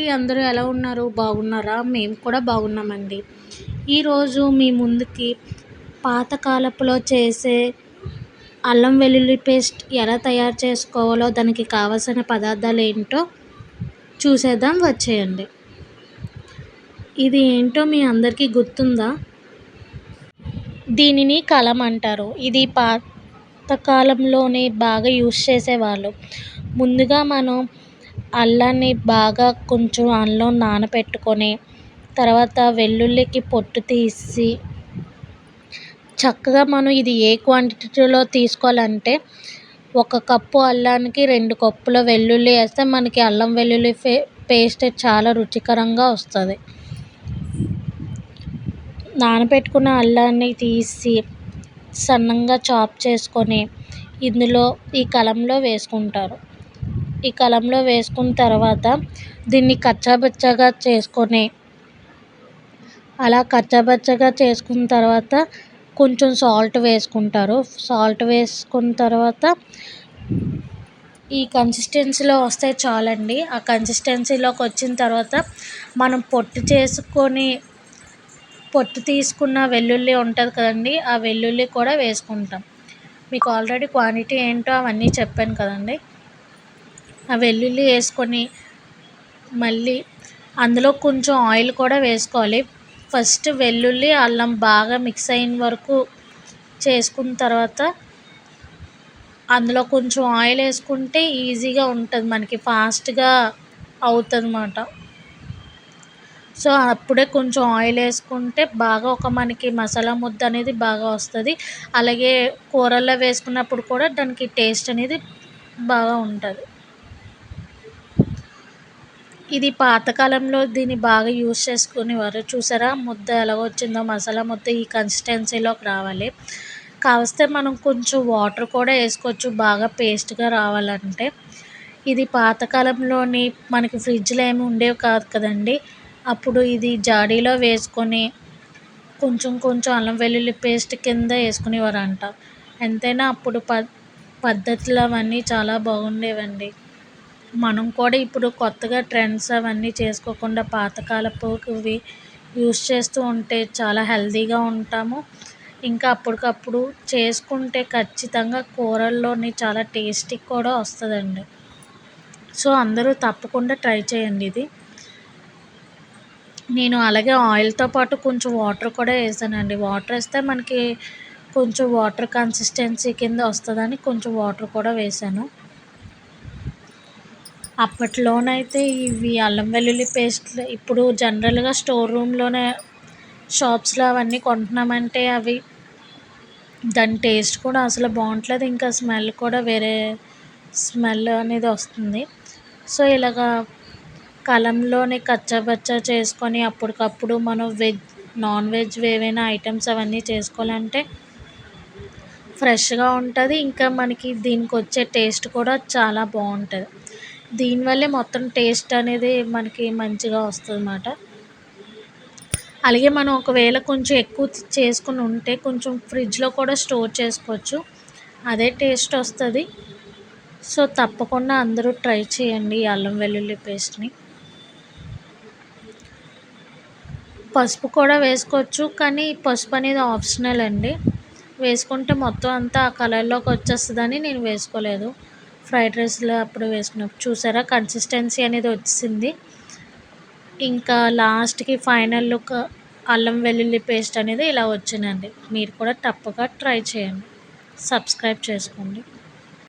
Hi! అందరూ ఎలా ఉన్నారు? బాగున్నారా? మేము కూడా బాగున్నామండి. ఈరోజు మీ ముందుకి పాతకాలపులో చేసే అల్లం వెల్లుల్లి పేస్ట్ ఎలా తయారు చేసుకోవాలో, దానికి కావాల్సిన పదార్థాలేంటో చూసేద్దాం వచ్చేయండి. ఇది ఏంటో మీ అందరికీ గుర్తుందా? దీనిని కలం అంటారు. ఇది పాతకాలంలోనే బాగా యూజ్ చేసేవాళ్ళు. ముందుగా మనం అల్లాన్ని బాగా కొంచెం అల్లం నానబెట్టుకొని, తర్వాత వెల్లుల్లికి పొట్టు తీసి చక్కగా మనం ఇది ఏ క్వాంటిటీలో తీసుకోవాలంటే, ఒక కప్పు అల్లానికి 2 కప్పుల వెల్లుల్లి వేస్తే మనకి అల్లం వెల్లుల్లి పేస్ట్ చాలా రుచికరంగా వస్తుంది. నానబెట్టుకున్న అల్లాన్ని తీసి సన్నంగా చాప్ చేసుకొని ఇందులో ఈ కలంలో వేసుకుంటారు. ఈ కలంలో వేసుకున్న తర్వాత దీన్ని కచ్చాపచ్చాగా చేసుకొని, అలా కచ్చాపచ్చాగా చేసుకున్న తర్వాత కొంచెం సాల్ట్ వేసుకుంటారు. సాల్ట్ వేసుకున్న తర్వాత ఈ కన్సిస్టెన్సీలో వస్తే చాలండి. ఆ కన్సిస్టెన్సీలోకి వచ్చిన తర్వాత మనం పొట్టు తీసుకున్న వెల్లుల్లి ఉంటుంది కదండి, ఆ వెల్లుల్లి కూడా వేసుకుంటాం. మీకు ఆల్రెడీ క్వాంటిటీ ఏంటో అవన్నీ చెప్పాను కదండి. ఆ వెల్లుల్లి వేసుకొని మళ్ళీ అందులో కొంచెం ఆయిల్ కూడా వేసుకోవాలి. ఫస్ట్ వెల్లుల్లి అల్లం బాగా మిక్స్ అయిన వరకు చేసుకున్న తర్వాత అందులో కొంచెం ఆయిల్ వేసుకుంటే ఈజీగా ఉంటుంది, మనకి ఫాస్ట్గా అవుతుంది అన్నమాట. సో అప్పుడే కొంచెం ఆయిల్ వేసుకుంటే బాగా మనకి మసాలా ముద్ద అనేది బాగా వస్తుంది. అలాగే కూరల్లో వేసుకున్నప్పుడు కూడా దానికి టేస్ట్ అనేది బాగా ఉంటుంది. ఇది పాతకాలంలో దీన్ని బాగా యూజ్ చేసుకునేవారు. చూసారా ముద్ద ఎలా వచ్చిందో, మసాలా ముద్ద ఈ కన్సిస్టెన్సీలోకి రావాలి. కావస్తే మనం కొంచెం వాటర్ కూడా వేసుకోవచ్చు బాగా పేస్ట్గా రావాలంటే. ఇది పాతకాలంలోని మనకి ఫ్రిడ్జ్లో ఏమి ఉండేవి కాదు కదండి. అప్పుడు ఇది జాడీలో వేసుకొని కొంచెం కొంచెం అల్లం వెల్లుల్లి పేస్ట్ కింద వేసుకునేవారంట. ఎంతైనా అప్పుడు పద్ధతులు అవన్నీ చాలా బాగుండేవండి. మనం కూడా ఇప్పుడు కొత్తగా ట్రెండ్స్ అవన్నీ చేసుకోకుండా పాతకాలపువి యూజ్ చేస్తూ ఉంటే చాలా హెల్తీగా ఉంటాము. ఇంకా అప్పటికప్పుడు చేసుకుంటే ఖచ్చితంగా కూరల్లోని చాలా టేస్టీ కూడా వస్తుందండి. సో అందరూ తప్పకుండా ట్రై చేయండి ఇది. నేను అలాగే ఆయిల్తో పాటు కొంచెం వాటర్ కూడా వేసానండి. వాటర్ వేస్తే మనకి కొంచెం వాటర్ కన్సిస్టెన్సీ కింద వస్తుందని కొంచెం వాటర్ కూడా వేసాను. అప్పట్లోనైతే ఇవి అల్లం వెల్లుల్లి పేస్ట్లు ఇప్పుడు జనరల్గా స్టోర్ రూమ్లోనే షాప్స్లో అవన్నీ కొంటున్నామంటే అవి దాని టేస్ట్ కూడా అసలు బాగుంటలేదు. ఇంకా స్మెల్ కూడా వేరే స్మెల్ అనేది వస్తుంది. సో ఇలాగా కలంలోనే కచ్చాపచ్చా చేసుకొని అప్పటికప్పుడు మనం నాన్ వెజ్ ఏవైనా ఐటమ్స్ అవన్నీ చేసుకోవాలంటే ఫ్రెష్గా ఉంటుంది. ఇంకా మనకి దీనికి వచ్చే టేస్ట్ కూడా చాలా బాగుంటుంది. దీనివల్లే మొత్తం టేస్ట్ అనేది మనకి మంచిగా వస్తుంది అన్నమాట. అలాగే మనం ఒకవేళ కొంచెం ఎక్కువ చేసుకుని ఉంటే కొంచెం ఫ్రిడ్జ్లో కూడా స్టోర్ చేసుకోవచ్చు, అదే టేస్ట్ వస్తుంది. సో తప్పకుండా అందరూ ట్రై చేయండి ఈ అల్లం వెల్లుల్లి పేస్ట్ని. పసుపు కూడా వేసుకోవచ్చు, కానీ పసుపు అనేది ఆప్షనల్ అండి. వేసుకుంటే మొత్తం అంతా ఆ కలర్లోకి వచ్చేస్తుందని నేను వేసుకోలేదు. ఫ్రైడ్ రైస్లో అప్పుడు వేసుకున్నప్పుడు చూసారా కన్సిస్టెన్సీ అనేది వచ్చింది. ఇంకా లాస్ట్కి ఫైనల్ లుక్ అల్లం వెల్లుల్లి పేస్ట్ అనేది ఇలా వచ్చిందండి. మీరు కూడా తప్పక ట్రై చేయండి. సబ్స్క్రైబ్ చేసుకోండి.